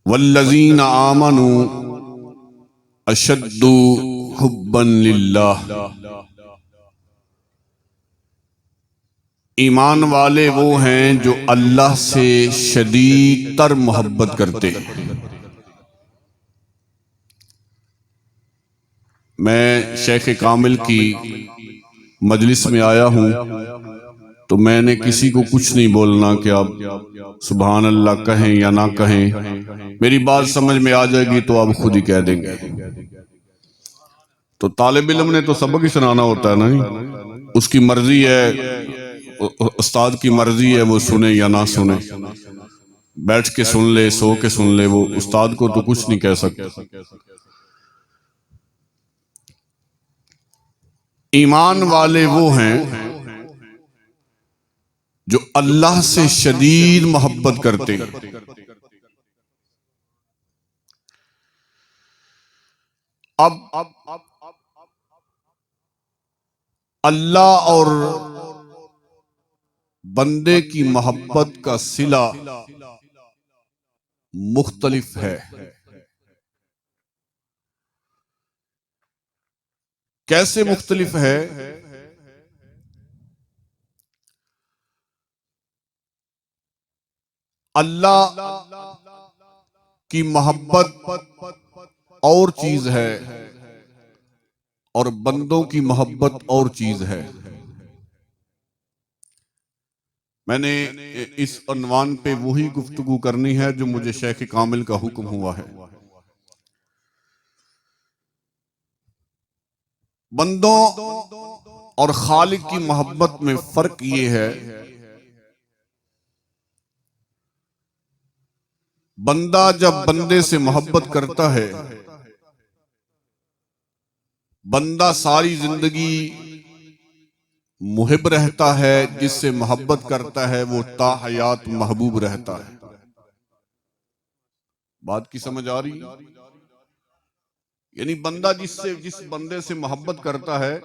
वल्लज़ीना आमनू अशद्दु हुब्बन लिल्लाह। ईमान वाले वो हैं जो अल्लाह से शदीद तर मोहब्बत करते हैं। मैं शेख कामिल की मजलिस में आया हूँ तो मैंने किसी को कुछ नहीं बोलना कि आप सुभान अल्लाह कहें या ना कहें। मेरी बात समझ में आ जाएगी तो आप खुद ही कह देंगे। तो तालिब इल्म ने तो सबक ही सुनाना होता है ना, उसकी मर्जी है, उस्ताद की मर्जी है वो सुने या ना सुने, बैठ के सुन ले सो के सुन ले, वो उस्ताद को तो कुछ नहीं कह सकते। ईमान वाले वो हैं जो अल्लाह से शदीद मोहब्बत करते हैं। अब अल्लाह और बंदे की मोहब्बत का सिला मुख्तलिफ है। कैसे मुख्तलिफ है? अल्लाह की मोहब्बत और चीज है और बंदों की मोहब्बत और चीज है। मैंने इस उन्वान पे वही गुफ्तगू करनी है जो मुझे शेख कामिल का हुक्म हुआ है। बंदों और खालिक की मोहब्बत में फर्क ये है, बंदा जब बंदे से मोहब्बत करता है, बंदा सारी जिंदगी मुहिब रहता है, जिससे मोहब्बत करता है वो ताहयात महबूब रहता है। बात की समझ आ रही? यानी बंदा जिस बंदे से मोहब्बत करता है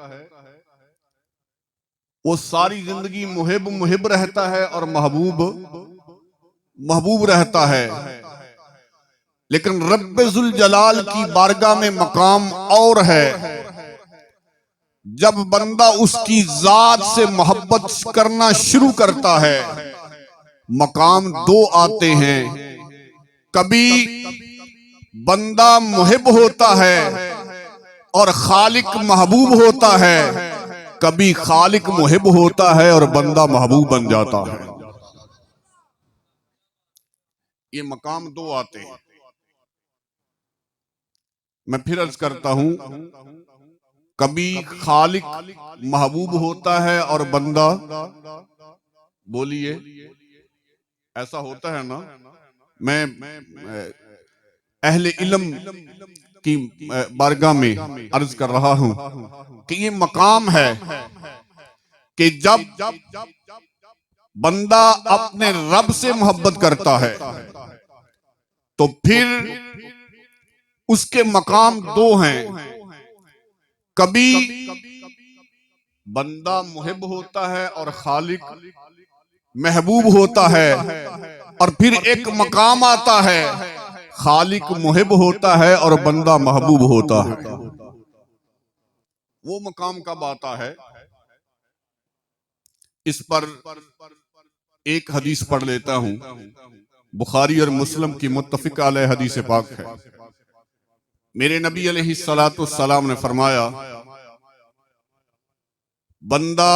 वो सारी जिंदगी मुहिब मुहिब रहता है और महबूब महबूब रहता है। लेकिन रब्बे जुल जलाल की बारगाह में मकाम और है, जब बंदा उसकी जात से मोहब्बत करना शुरू करता है मकाम दो आते हैं। कभी बंदा मुहिब होता है और खालिक महबूब होता है, कभी खालिक मुहिब होता है और बंदा महबूब बन जाता है। ये मकाम दो आते हैं। मैं फिर अर्ज करता हूं, कभी खालिक महबूब होता है और बंदा, बोलिए ऐसा होता है ना। मैं अहले इल्म की बारगाह में अर्ज कर रहा हूं कि ये मकाम है कि जब बंदा अपने रब से मोहब्बत करता है तो फिर उसके मकाम दो हैं। कभी बंदा मुहिब होता है और खालिक महबूब होता है, और फिर एक मकाम आता है खालिक मुहिब होता है और बंदा महबूब होता है। वो मकाम कब आता है? इस पर एक हदीस पढ़ लेता हूं, बुखारी और मुस्लिम की मुत्तफिक अलैह हदीस पाक है। मेरे नबी अलैहिस्सलातु सलाम ने फरमाया, बंदा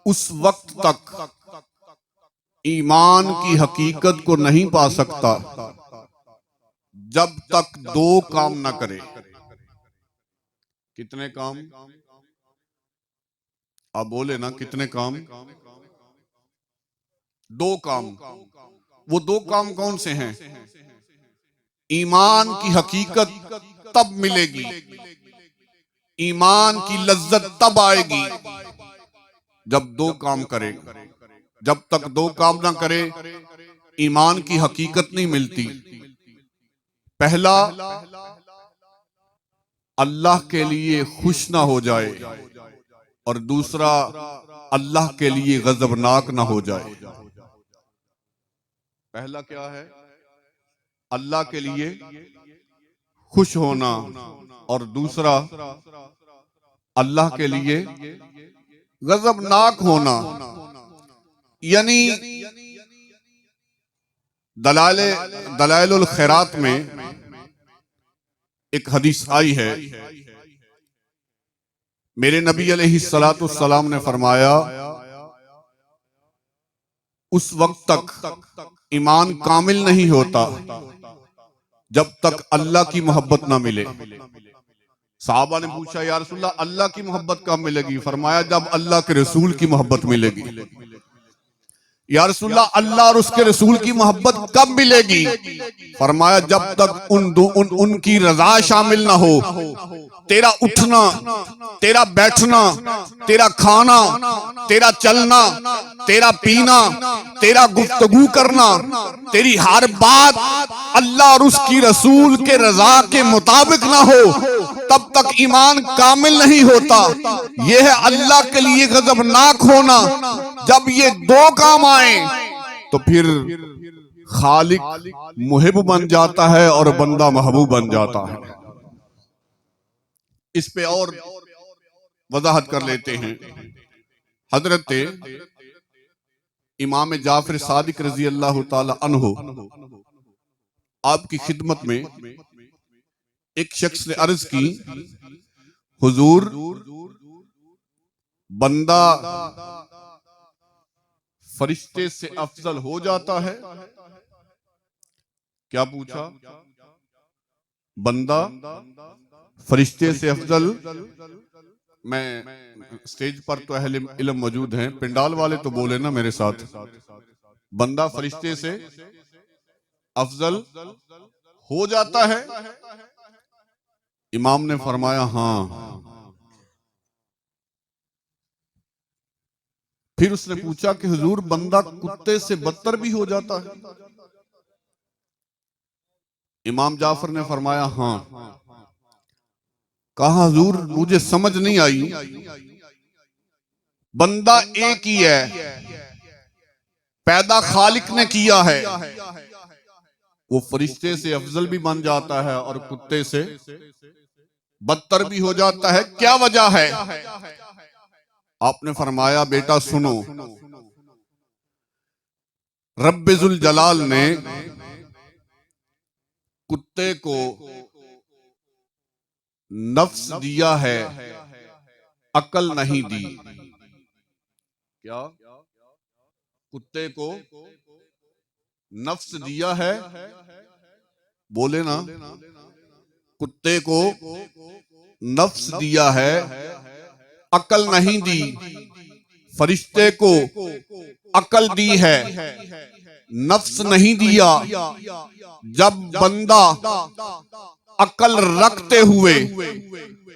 उस वक्त तक ईमान की हकीकत को नहीं पा सकता जब तक दो काम ना करे। कितने काम? आप बोले ना, कितने काम? दो काम। वो दो काम कौन से हैं? ईमान की हकीकत तब मिलेगी, ईमान की लज्जत तब आएगी जब दो काम करेगा। जब तक दो काम ना करे ईमान की हकीकत नहीं मिलती। पहला, अल्लाह के लिए खुश ना हो जाए, और दूसरा अल्लाह के लिए गजबनाक ना हो जाए। पहला क्या है? अल्लाह के लिए खुश होना, और दूसरा अल्लाह के लिए गजबनाक होना। यानी दलाइलुल खैरात में एक हदीस आई है, मेरे नबी अलैहिस्सलातु वस्सलाम ने फरमाया, उस वक्त तक ईमान कामिल नहीं होता जब तक अल्लाह की मोहब्बत ना मिले। साहबा ने पूछा, या रसूलल्लाह अल्लाह की मोहब्बत कब मिलेगी? फरमाया, जब अल्लाह के रसूल की मोहब्बत मिलेगी। या रसूलल्लाह अल्लाह और उसके रसूल की मोहब्बत कब मिलेगी? फरमाया, जब तक उनकी रजा शामिल ना हो। तेरा उठना, तेरा बैठना, तेरा खाना, तेरा चलना, तेरा पीना, तेरा गुफ्तगू करना, तेरी हर बात अल्लाह और उसकी रसूल के रजा के मुताबिक ना हो, तब तक ईमान कामिल नहीं होता। यह है अल्लाह के लिए गजबनाक होना। जब ये दो काम आए तो फिर खालिक मुहिब बन जाता है और बंदा महबूब बन जाता है। इस पे और वजाहत कर लेते हैं। हजरत इमाम जाफर सादिक रजी अल्लाह ताला अन्हु आपकी खिदमत में एक शख्स ने अर्ज की, हुजूर, बंदा फरिश्ते से अफजल हो जाता है? क्या पूछा? बंदा फरिश्ते से अफजल। मैं स्टेज पर तो अहले इल्म मौजूद हैं, पिंडाल वाले तो बोले ना मेरे साथ, बंदा फरिश्ते से अफजल हो जाता है? इमाम ने फरमाया, हाँ। फिर उसने पूछा कि हुजूर, बंदा कुत्ते से बदतर भी हो जाता है? इमाम जाफर ने फरमाया, हाँ। कहा, हुजूर मुझे समझ नहीं आई, बंदा एक ही है, पैदा खालिक ने किया है, वो फरिश्ते से अफजल भी बन जाता है और कुत्ते से बदतर भी हो जाता है, क्या वजह है? आपने फरमाया, बेटा सुनो, रब्बे जुल जलाल ने कुत्ते को नफ्स दिया है, अकल नहीं दी। क्या? कुत्ते को नफ्स दिया है, बोले ना, कुत्ते को नफ्स दिया है, अकल नहीं दी। फरिश्ते को अकल दी है, नफ्स नहीं दिया। जब बंदा अकल रखते हुए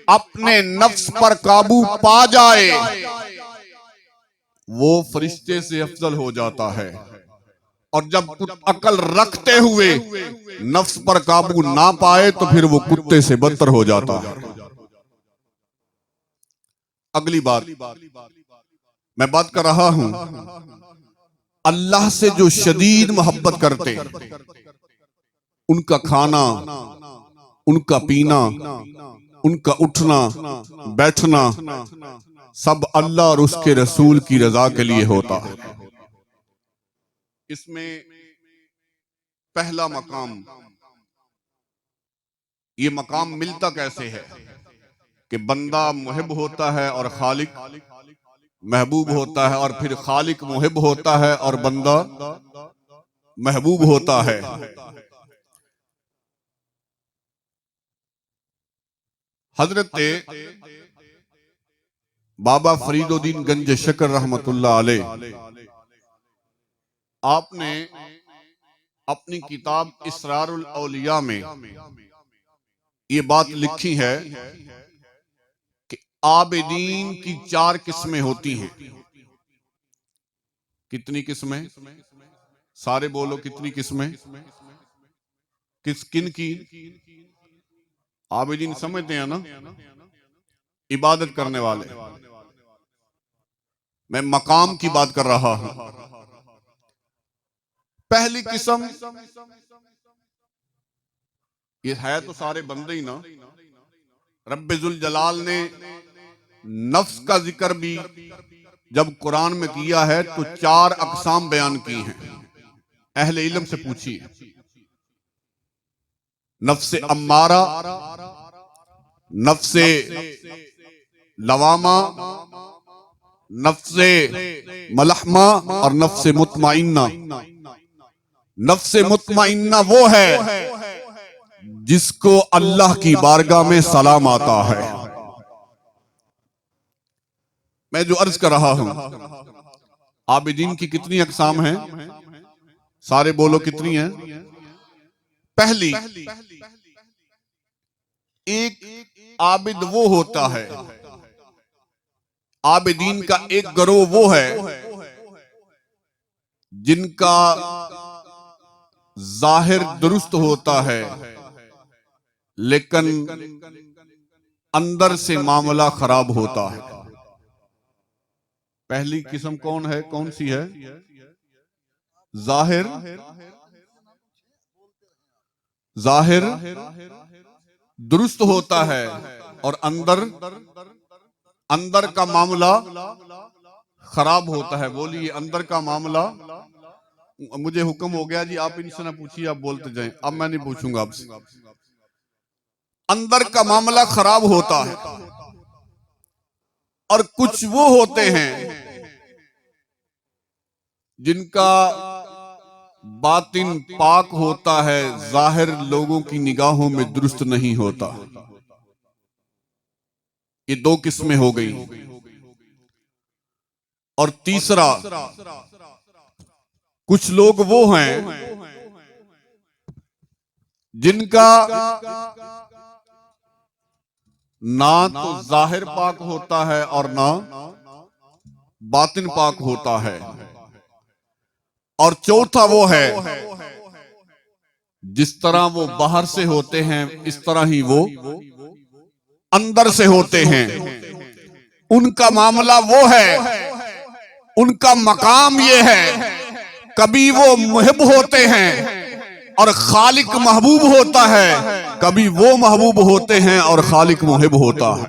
अपने नफ्स पर काबू पा जाए, वो फरिश्ते से अफजल हो जाता है, और जब अकल रखते हुए नफ्स पर काबू ना पाए तो फिर वो कुत्ते से बदतर हो जाता है। अगली बात मैं बात कर रहा हूं, अल्लाह से जो शदीद मोहब्बत करते, उनका खाना, उनका पीना, उनका उठना बैठना सब अल्लाह और उसके रसूल की रजा के लिए होता है। इसमें पहला मकाम, ये मकाम मिलता कैसे है कि बंदा मुहिब होता है और खालिक महबूब होता है, और फिर खालिक मुहिब होता है और बंदा महबूब होता है। हजरत बाबा फरीदुद्दीन गंज शकर रहमतुल्लाह अलैह, आपने अपनी किताब इसरारुल औलिया में ये बात लिखी है कि आबिदीन की 4 किस्में होती हैं। कितनी किस्में? सारे बोलो, कितनी किस्में? किन की? आबिदीन समझते हैं ना, इबादत करने वाले। मैं मकाम की बात कर रहा हूं। पहली किस्म ये है तो सारे बंदे ही ना। रब्बे जुल जलाल ने नफ्स का जिक्र भी जब कुरान में किया है तो 4 अकसाम बयान की हैं। अहले इल्म से पूछिए। नफ्से अम्मारा, नफ्से लवामा, नफ्से मलहमा और नफ्से मुतमइन्ना। नफ्से मुतमइन्ना वो है जिसको अल्लाह की बारगाह में सलाम आता है। मैं जो अर्ज कर रहा हूं, आबिदीन की कितनी अकसाम हैं? सारे बोलो कितनी हैं? पहली, एक आबिद वो होता है, आबिदीन का एक गिरोह वो है जिनका जाहिर दुरुस्त होता है लेकिन अंदर से मामला खराब होता है। पहली किस्म कौन है? कौन सी है? जाहिर जाहिर दुरुस्त होता है और अंदर अंदर का मामला खराब होता है। बोलिए, अंदर का मामला। मुझे हुक्म हो गया जी, आप इनसे ना पूछिए, आप बोलते जाएं। अब मैं नहीं पूछूंगा आपसे। अंदर का मामला खराब होता है और कुछ वो होते हैं जिनका बातिन पाक होता है, जाहिर लोगों की निगाहों में दुरुस्त नहीं होता। ये 2 किस्में हो गई। और तीसरा, कुछ लोग वो हैं जिनका ना तो जाहिर पाक होता है और ना बातिन पाक होता है। और चौथा वो है जिस तरह वो बाहर से होते हैं इस तरह ही वो अंदर से होते हैं। उनका मामला वो है, उनका मकाम ये है, कभी वो मुहिब होते हैं और खालिक महबूब होता है, कभी वो महबूब होते हैं और खालिक मुहिब होता है।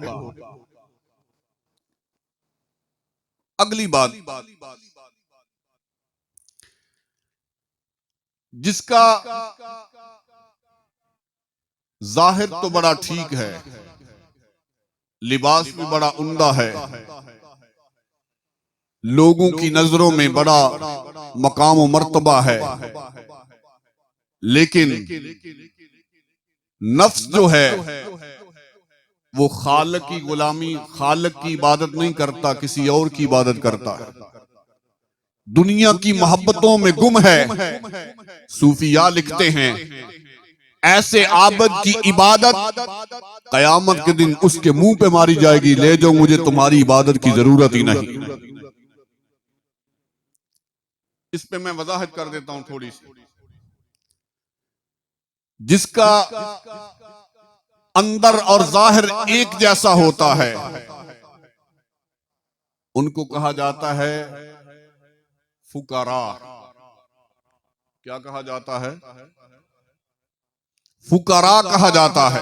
अगली बात, जिसका जाहिर तो बड़ा ठीक है, लिबास भी बड़ा उम्दा है, लोगों की नजरों में बड़ा मकाम और मर्तबा है, लेकिन नफ्स जो है वो खालिक की गुलामी, खालिक की इबादत नहीं करता, किसी और की इबादत करता है। दुनिया की मोहब्बतों में गुम है। सूफिया लिखते हैं, ऐसे आबद की इबादत कयामत के दिन उसके मुंह पे मारी जाएगी, ले जाओ, मुझे तुम्हारी इबादत की जरूरत ही नहीं। इस पे मैं वजाहत कर देता हूं थोड़ी सी। जिसका अंदर और जाहिर एक जैसा होता है उनको कहा जाता है फुकरा। क्या कहा जाता है? फुकरा कहा जाता है।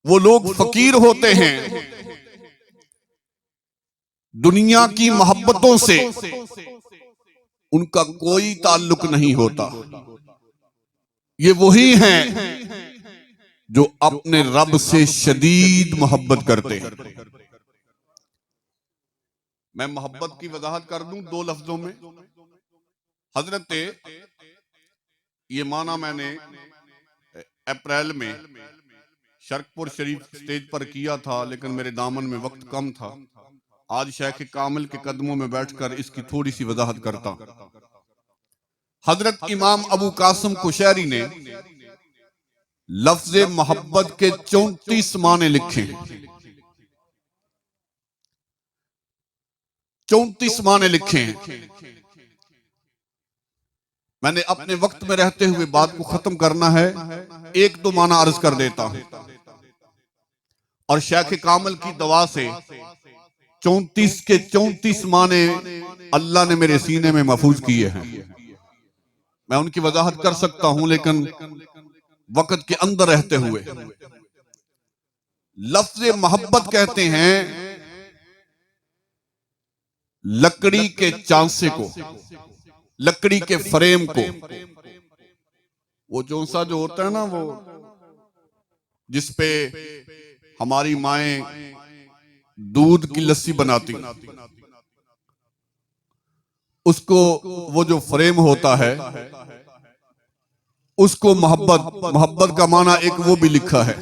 वो लोग फकीर होते हैं, दुनिया की मोहब्बतों से उनका कोई ताल्लुक नहीं होता। ये वही हैं जो अपने रब से शदीद मोहब्बत करते हैं। मैं मोहब्बत की वजाहत कर दूं 2 लफ्जों में। हजरत, ये माना मैंने अप्रैल में शरकपुर शरीफ स्टेज पर किया था, लेकिन मेरे दामन में वक्त कम था। आज शेख कामिल के कदमों में बैठकर इसकी थोड़ी सी वजाहत करता। हजरत इमाम अबू कासिम कुशैरी ने लफ्ज़े मोहब्बत के 34 माने लिखे। 34 माने लिखे हैं। मैंने अपने वक्त में रहते हुए बात को खत्म करना है, 1-2 माना अर्ज कर देता हूं और शेख कामिल की दवा से 34 के 34 माने अल्लाह ने मेरे सीने में महफूज किए हैं। मैं उनकी वजाहत कर सकता हूं, लेकिन वक्त के अंदर रहते हुए। लफ्ज़ मोहब्बत कहते हैं लकड़ी के चांसे को, लकड़ी के फ्रेम को, वो जो सा जो होता है ना, वो जिसपे हमारी माएं दूध की लस्सी बनाती, उसको, वो जो फ्रेम होता है उसको मोहब्बत का माना एक वो भी लिखा है।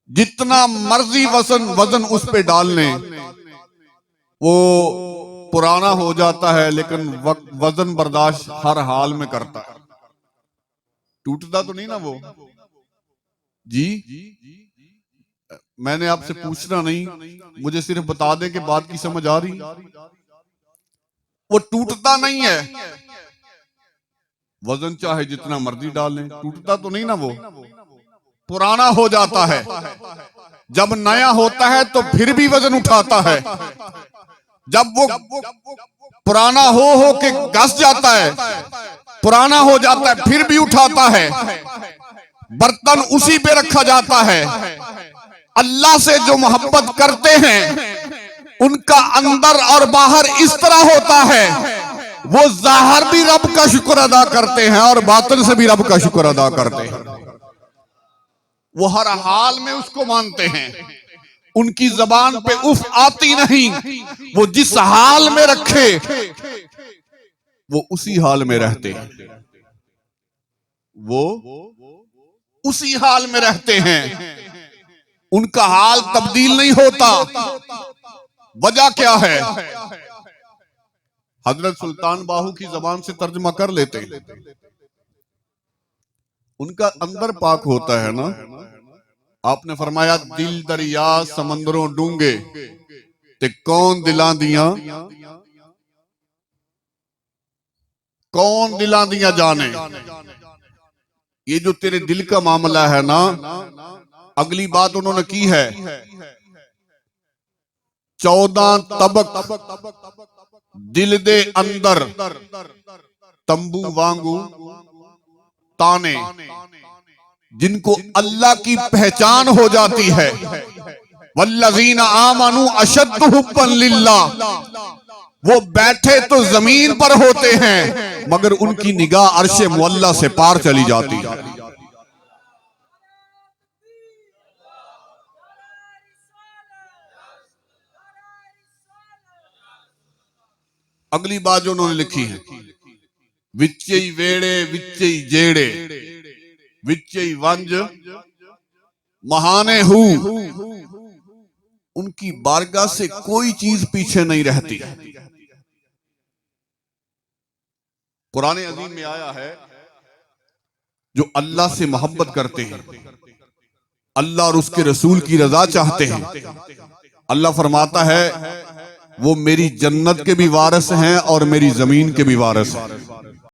जितना मर्जी वजन उस पे डाल लें वो पुराना हो जाता है, लेकिन वजन बर्दाश्त हर हाल में करता है। टूटता तो नहीं ना वो जी। मैंने आपसे पूछना नहीं, मुझे सिर्फ बता दें कि बात की समझ आ रही। वो टूटता नहीं है, वजन चाहे जितना मर्जी डाल लें, टूटता तो नहीं ना, वो पुराना हो जाता है। जब नया होता है तो फिर भी वजन उठाता है, जब वो पुराना हो के घस जाता है, पुराना हो जाता है, फिर भी उठाता है। बर्तन उसी पे रखा जाता है। अल्लाह से जो मोहब्बत करते हैं उनका अंदर और बाहर इस तरह होता है, वो जाहिर भी रब का शुक्र अदा करते हैं और बातिन से भी रब का शुक्र अदा करते हैं। वो हर हाल में उसको मानते हैं। उनकी जबान पे उफ आती नहीं, वो जिस हाल में रखे वो उसी हाल में रहते हैं, वो उसी हाल में रहते हैं। उनका हाल तब्दील नहीं होता। वजह क्या है? हजरत सुल्तान बाहू की जबान से तर्जमा कर लेते हैं। उनका अंदर पाक होता है ना। आपने फरमाया दिल दरिया समंदरों डूंगे ते कौन दिलां दियां, कौन दिलां दियां जाने। ये जो तेरे दिल का मामला है ना, अगली बात उन्होंने की है, 14 तबक दिल दे अंदर तंबू वांगू ताने, जिनको अल्लाह की पहचान हो जाती है। वल्लज़ीना आमनू अशद्दु हुब्बन लिल्लाह, वो बैठे तो जमीन पर होते हैं मगर उनकी निगाह अर्शे मुअल्ला से पार चली जाती है। अगली बात जो उन्होंने लिखी है, विच्चे वेड़े विच्चे जेड़े विच्चे वंज महाने हु, उनकी बारगाह से कोई चीज पीछे नहीं रहती। कुरान अज़ीम में आया है, जो अल्लाह से मोहब्बत करते हैं, अल्लाह और उसके रसूल की रजा चाहते हैं, अल्लाह फरमाता है वो मेरी जन्नत के भी वारिस हैं और मेरी जमीन के भी वारिस हैं।